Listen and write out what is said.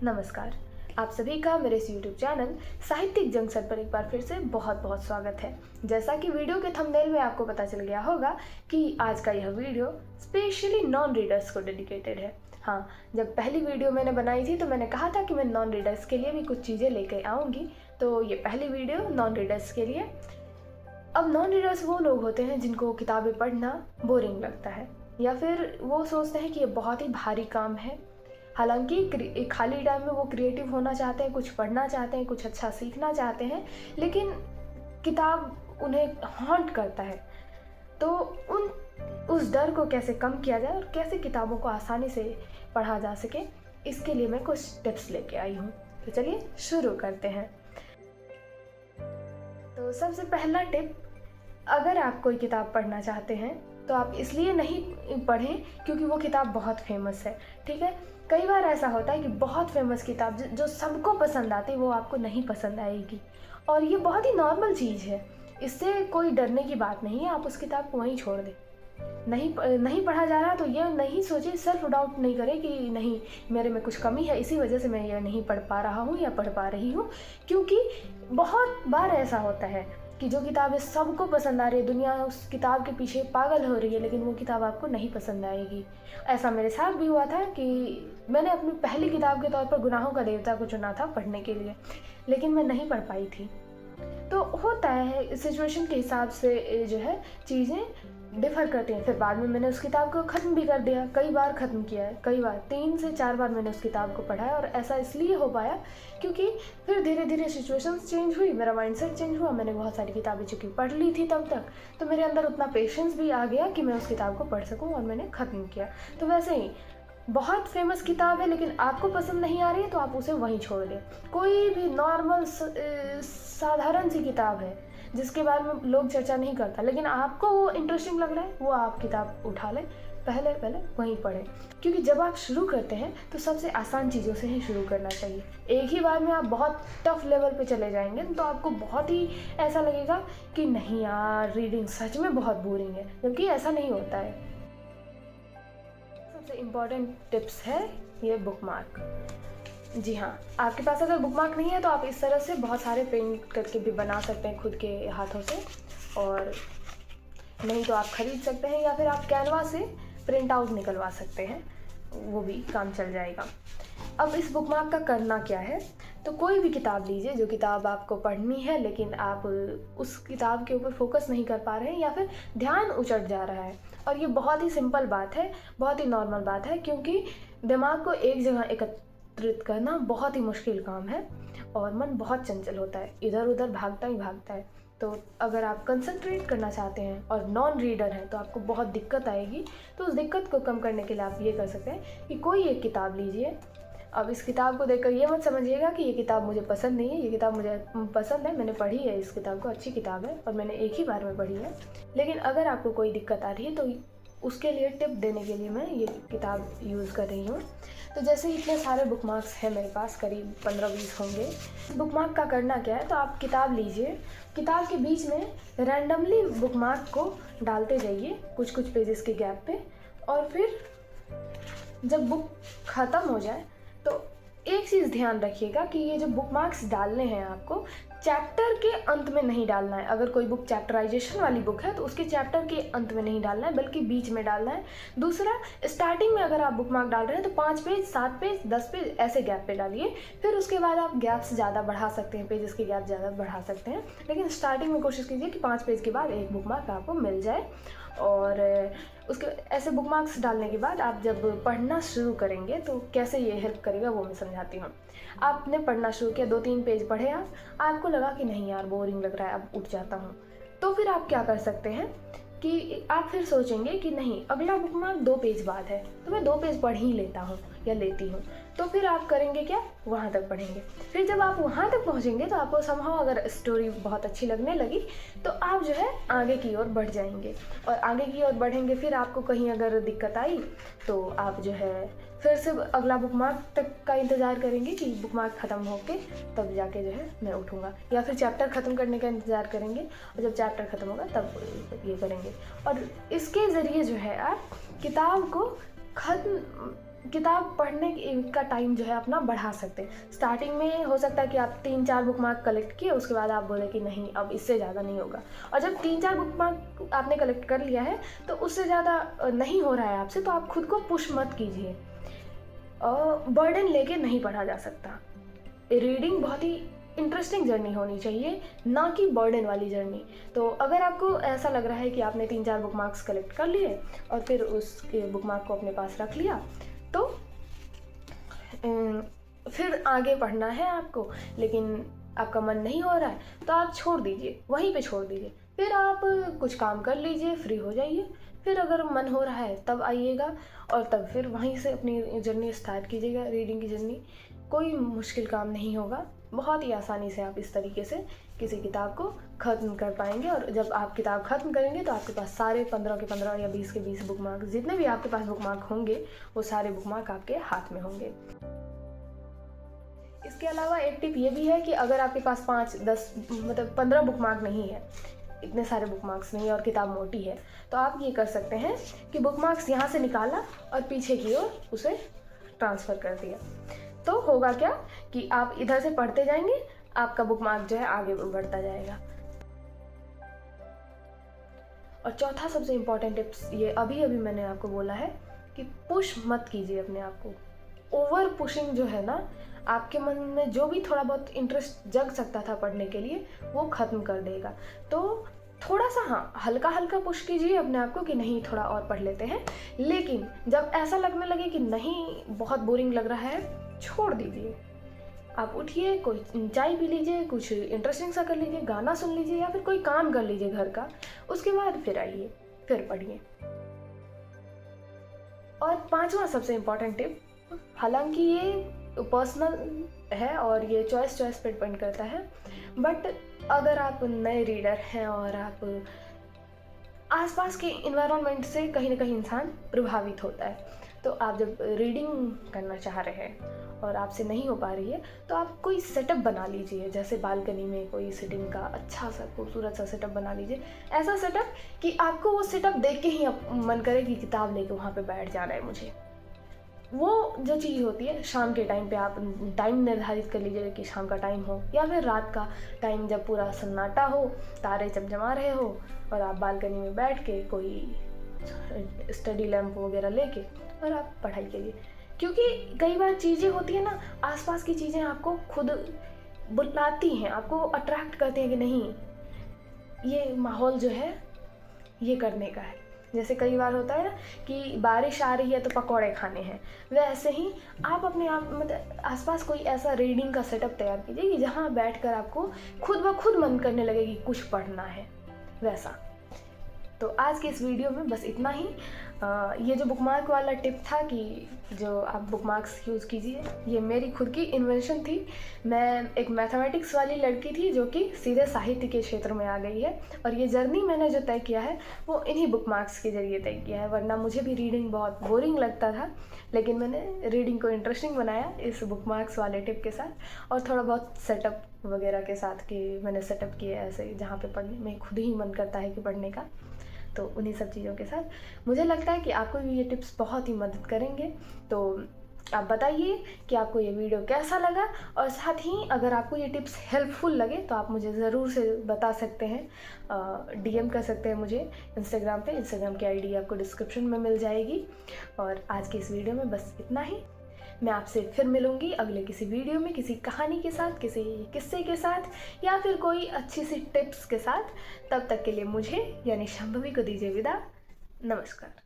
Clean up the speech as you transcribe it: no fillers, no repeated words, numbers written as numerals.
नमस्कार। आप सभी का मेरे इस YouTube चैनल साहित्यिक जंक्शन पर एक बार फिर से बहुत बहुत स्वागत है। जैसा कि वीडियो के थंबनेल में आपको पता चल गया होगा कि आज का यह वीडियो स्पेशली नॉन रीडर्स को डेडिकेटेड है। हाँ, जब पहली वीडियो मैंने बनाई थी तो मैंने कहा था कि मैं नॉन रीडर्स के लिए भी कुछ चीज़ें लेकर आऊँगी, तो ये पहली वीडियो नॉन रीडर्स के लिए। अब नॉन रीडर्स वो लोग होते हैं जिनको किताबें पढ़ना बोरिंग लगता है, या फिर वो सोचते हैं कि ये बहुत ही भारी काम है। हालांकि खाली टाइम में वो क्रिएटिव होना चाहते हैं, कुछ पढ़ना चाहते हैं, कुछ अच्छा सीखना चाहते हैं, लेकिन किताब उन्हें हॉन्ट करता है। तो उस डर को कैसे कम किया जाए और कैसे किताबों को आसानी से पढ़ा जा सके, इसके लिए मैं कुछ टिप्स लेके आई हूँ। तो चलिए शुरू करते हैं। तो सबसे पहला टिप, अगर आप कोई किताब पढ़ना चाहते हैं तो आप इसलिए नहीं पढ़ें क्योंकि वो किताब बहुत फेमस है। ठीक है, कई बार ऐसा होता है कि बहुत फेमस किताब जो सबको पसंद आती है वो आपको नहीं पसंद आएगी, और ये बहुत ही नॉर्मल चीज़ है। इससे कोई डरने की बात नहीं है, आप उस किताब को वहीं छोड़ दें। नहीं पढ़ा जा रहा तो ये नहीं सोचे, सेल्फ डाउट नहीं करें कि नहीं मेरे में कुछ कमी है, इसी वजह से मैं ये नहीं पढ़ पा रहा हूँ या पढ़ पा रही हूँ। क्योंकि बहुत बार ऐसा होता है कि जो किताबें सबको पसंद आ रही है, दुनिया उस किताब के पीछे पागल हो रही है, लेकिन वो किताब आपको नहीं पसंद आएगी। ऐसा मेरे साथ भी हुआ था कि मैंने अपनी पहली किताब के तौर पर गुनाहों का देवता को चुना था पढ़ने के लिए, लेकिन मैं नहीं पढ़ पाई थी। तो होता है, सिचुएशन के हिसाब से जो है चीज़ें डिफ़र करती हैं। फिर बाद में मैंने उस किताब को ख़त्म भी कर दिया, कई बार ख़त्म किया है, कई बार 3 से 4 बार मैंने उस किताब को पढ़ा है। और ऐसा इसलिए हो पाया क्योंकि फिर धीरे धीरे सिचुएशंस चेंज हुई, मेरा माइंडसेट चेंज हुआ, मैंने बहुत सारी किताबें चूँकि पढ़ ली थी तब तक, तो मेरे अंदर उतना पेशेंस भी आ गया कि मैं उस किताब को पढ़ सकूँ, और मैंने ख़त्म किया। तो वैसे ही बहुत फेमस किताब है लेकिन आपको पसंद नहीं आ रही है तो आप उसे वहीं छोड़ दें। कोई भी नॉर्मल साधारण सी किताब है जिसके बारे में लोग चर्चा नहीं करता, लेकिन आपको वो इंटरेस्टिंग लग रहा है, वो आप किताब उठा लें, पहले वहीं पढ़ें। क्योंकि जब आप शुरू करते हैं तो सबसे आसान चीज़ों से ही शुरू करना चाहिए। एक ही बार में आप बहुत टफ लेवल पे चले जाएंगे तो आपको बहुत ही ऐसा लगेगा कि नहीं यार, रीडिंग सच में बहुत बोरिंग है, जबकि ऐसा नहीं होता है। सबसे इम्पॉर्टेंट टिप्स है ये बुकमार्क। जी हाँ, आपके पास अगर बुकमार्क नहीं है तो आप इस तरह से बहुत सारे पेंट करके भी बना सकते हैं खुद के हाथों से, और नहीं तो आप ख़रीद सकते हैं, या फिर आप कैनवा से प्रिंट आउट निकलवा सकते हैं, वो भी काम चल जाएगा। अब इस बुकमार्क का करना क्या है, तो कोई भी किताब लीजिए जो किताब आपको पढ़नी है लेकिन आप उस किताब के ऊपर फोकस नहीं कर पा रहे हैं, या फिर ध्यान उचट जा रहा है। और ये बहुत ही सिंपल बात है, बहुत ही नॉर्मल बात है, क्योंकि दिमाग को एक जगह एकत्रित करना बहुत ही मुश्किल काम है और मन बहुत चंचल होता है, इधर उधर भागता ही भागता है। तो अगर आप कंसंट्रेट करना चाहते हैं और नॉन रीडर हैं तो आपको बहुत दिक्कत आएगी। तो उस दिक्कत को कम करने के लिए आप ये कर सकते हैं कि कोई एक किताब लीजिए। अब इस किताब को देखकर ये मत समझिएगा कि ये किताब मुझे पसंद नहीं है, ये किताब मुझे पसंद है, मैंने पढ़ी है इस किताब को, अच्छी किताब है और मैंने एक ही बार में पढ़ी है। लेकिन अगर आपको कोई दिक्कत आ रही है तो उसके लिए टिप देने के लिए मैं ये किताब यूज़ कर रही हूँ। तो जैसे इतने सारे बुकमार्क्स हैं मेरे पास, करीब 15-20 होंगे। बुकमार्क का करना क्या है, तो आप किताब लीजिए, किताब के बीच में रैंडमली बुकमार्क को डालते जाइए कुछ कुछ पेजेस के गैप पे, और फिर जब बुक ख़त्म हो जाए तो एक चीज़ ध्यान रखिएगा कि ये जो बुकमार्क्स डालने हैं आपको चैप्टर के अंत में नहीं डालना है। अगर कोई बुक चैप्टराइजेशन वाली बुक है तो उसके चैप्टर के अंत में नहीं डालना है, बल्कि बीच में डालना है। दूसरा, स्टार्टिंग में अगर आप बुकमार्क डाल रहे हैं तो 5 पेज, 7 पेज, 10 पेज ऐसे गैप पे डालिए। फिर उसके बाद आप गैप्स ज़्यादा बढ़ा सकते हैं, पेजेस के गैप ज़्यादा बढ़ा सकते हैं, लेकिन स्टार्टिंग में कोशिश कीजिए कि 5 पेज के बाद एक बुकमार्क आपको मिल जाए। और उसके ऐसे बुकमार्क्स डालने के बाद आप जब पढ़ना शुरू करेंगे तो कैसे ये हेल्प करेगा वो मैं समझाती हूँ। आपने पढ़ना शुरू किया, 2-3 पेज पढ़े आपको लगा कि नहीं यार बोरिंग लग रहा है, अब उठ जाता हूँ, तो फिर आप क्या कर सकते हैं कि आप फिर सोचेंगे कि नहीं, अगला बुकमार्क 2 पेज बाद है तो मैं 2 पेज पढ़ ही लेता हूँ या लेती हूँ। तो फिर आप करेंगे क्या, वहाँ तक पढ़ेंगे। फिर जब आप वहाँ तक पहुँचेंगे तो आपको समहाउ अगर स्टोरी बहुत अच्छी लगने लगी तो आप जो है आगे की ओर बढ़ जाएंगे, और आगे की ओर बढ़ेंगे। फिर आपको कहीं अगर दिक्कत आई तो आप जो है फिर से अगला बुकमार्क तक का इंतज़ार करेंगे कि बुकमार्क ख़त्म होके तब जाके जो है मैं उठूँगा, या फिर चैप्टर ख़त्म करने का इंतज़ार करेंगे, और जब चैप्टर ख़त्म होगा तब ये करेंगे। और इसके ज़रिए जो है आप किताब को ख़त्म किताब पढ़ने का टाइम जो है अपना बढ़ा सकते हैं। स्टार्टिंग में हो सकता है कि आप 3-4 बुक मार्क कलेक्ट किए, उसके बाद आप बोले कि नहीं अब इससे ज़्यादा नहीं होगा, और जब 3-4 बुक मार्क आपने कलेक्ट कर लिया है तो उससे ज़्यादा नहीं हो रहा है आपसे, तो आप खुद को पुश मत कीजिए। बर्डन लेके नहीं पढ़ा जा सकता। रीडिंग बहुत ही इंटरेस्टिंग जर्नी होनी चाहिए, ना कि बर्डन वाली जर्नी। तो अगर आपको ऐसा लग रहा है कि आपने 3-4 बुक मार्क्स कलेक्ट कर लिए और फिर उस बुक मार्क को अपने पास रख लिया, तो फिर आगे पढ़ना है आपको, लेकिन आपका मन नहीं हो रहा है, तो आप छोड़ दीजिए, वहीं पे छोड़ दीजिए। फिर आप कुछ काम कर लीजिए, फ्री हो जाइए, फिर अगर मन हो रहा है तब आइएगा और तब फिर वहीं से अपनी जर्नी स्टार्ट कीजिएगा, रीडिंग की जर्नी। कोई मुश्किल काम नहीं होगा, बहुत ही आसानी से आप इस तरीके से किसी किताब को ख़त्म कर पाएंगे। और जब आप किताब ख़त्म करेंगे तो आपके पास सारे 15 के 15 या 20 के 20 बुक मार्क, जितने भी आपके पास बुक मार्क होंगे, वो सारे बुक मार्क आपके हाथ में होंगे। इसके अलावा एक टिप ये भी है कि अगर आपके पास 5-10 मतलब 15 बुक मार्क नहीं है, इतने सारे बुक मार्क्स नहीं है और किताब मोटी है, तो आप ये कर सकते हैं कि बुक मार्क्स यहाँ से निकाला और पीछे की ओर उसे ट्रांसफ़र कर दिया। तो होगा क्या कि आप इधर से पढ़ते जाएंगे, आपका बुक मार्क जो है आगे बढ़ता जाएगा। और चौथा सबसे इम्पॉर्टेंट टिप्स ये अभी मैंने आपको बोला है कि पुश मत कीजिए अपने आप को। ओवर पुशिंग जो है ना, आपके मन में जो भी थोड़ा बहुत इंटरेस्ट जग सकता था पढ़ने के लिए, वो ख़त्म कर देगा। तो थोड़ा सा हाँ, हल्का हल्का पुश कीजिए अपने आप को कि नहीं थोड़ा और पढ़ लेते हैं, लेकिन जब ऐसा लगने लगे कि नहीं बहुत बोरिंग लग रहा है, छोड़ दीजिए। आप उठिए, कोई चाय पी लीजिए, कुछ इंटरेस्टिंग सा कर लीजिए, गाना सुन लीजिए या फिर कोई काम कर लीजिए घर का, उसके बाद फिर आइए, फिर पढ़िए। और पांचवा सबसे इम्पॉर्टेंट टिप, हालांकि ये पर्सनल है और ये चॉइस पे डिपेंड करता है, बट अगर आप नए रीडर हैं और आप आसपास के इन्वायरमेंट से कहीं ना कहीं इंसान प्रभावित होता है, तो आप जब रीडिंग करना चाह रहे हैं और आपसे नहीं हो पा रही है, तो आप कोई सेटअप बना लीजिए। जैसे बालकनी में कोई सिटिंग का अच्छा सा खूबसूरत सा सेटअप बना लीजिए, ऐसा सेटअप कि आपको वो सेटअप देख के ही मन करे कि किताब लेके वहाँ पे बैठ जाना है मुझे। वो जो चीज़ होती है, शाम के टाइम पे आप टाइम निर्धारित कर लीजिए कि शाम का टाइम हो या फिर रात का टाइम, जब पूरा सन्नाटा हो, तारे चमचमा रहे हो और आप बालकनी में बैठ के कोई स्टडी लैम्प वगैरह लेके और आप पढ़ाई करिए। क्योंकि कई बार चीज़ें होती है ना, आसपास की चीज़ें आपको खुद बुलाती हैं, आपको अट्रैक्ट करती हैं कि नहीं ये माहौल जो है ये करने का है। जैसे कई बार होता है ना कि बारिश आ रही है तो पकौड़े खाने हैं, वैसे ही आप अपने आप मतलब आसपास कोई ऐसा रीडिंग का सेटअप तैयार कीजिए कि जहाँ बैठकर आपको खुद ब खुद मन करने लगे कि कुछ पढ़ना है, वैसा। तो आज के इस वीडियो में बस इतना ही। ये जो बुकमार्क वाला टिप था कि जो आप बुकमार्क्स यूज़ कीजिए, ये मेरी खुद की इन्वेंशन थी। मैं एक मैथमेटिक्स वाली लड़की थी जो कि सीधे साहित्य के क्षेत्र में आ गई है, और ये जर्नी मैंने जो तय किया है वो इन्हीं बुकमार्क्स के ज़रिए तय किया है। वरना मुझे भी रीडिंग बहुत बोरिंग लगता था, लेकिन मैंने रीडिंग को इंटरेस्टिंग बनाया इस बुकमार्क्स वाले टिप के साथ, और थोड़ा बहुत सेटअप वगैरह के साथ कि मैंने सेटअप किए ऐसे जहाँ पे पढ़ने में खुद ही मन करता है कि पढ़ने का। तो उन्हीं सब चीज़ों के साथ मुझे लगता है कि आपको भी ये टिप्स बहुत ही मदद करेंगे। तो आप बताइए कि आपको ये वीडियो कैसा लगा, और साथ ही अगर आपको ये टिप्स हेल्पफुल लगे तो आप मुझे ज़रूर से बता सकते हैं, DM कर सकते हैं मुझे इंस्टाग्राम पे। इंस्टाग्राम की ID आपको डिस्क्रिप्शन में मिल जाएगी। और आज की इस वीडियो में बस इतना ही। मैं आपसे फिर मिलूंगी अगले किसी वीडियो में, किसी कहानी के साथ, किसी किस्से के साथ, या फिर कोई अच्छी सी टिप्स के साथ। तब तक के लिए मुझे यानी शंभवी को दीजिए विदा। नमस्कार।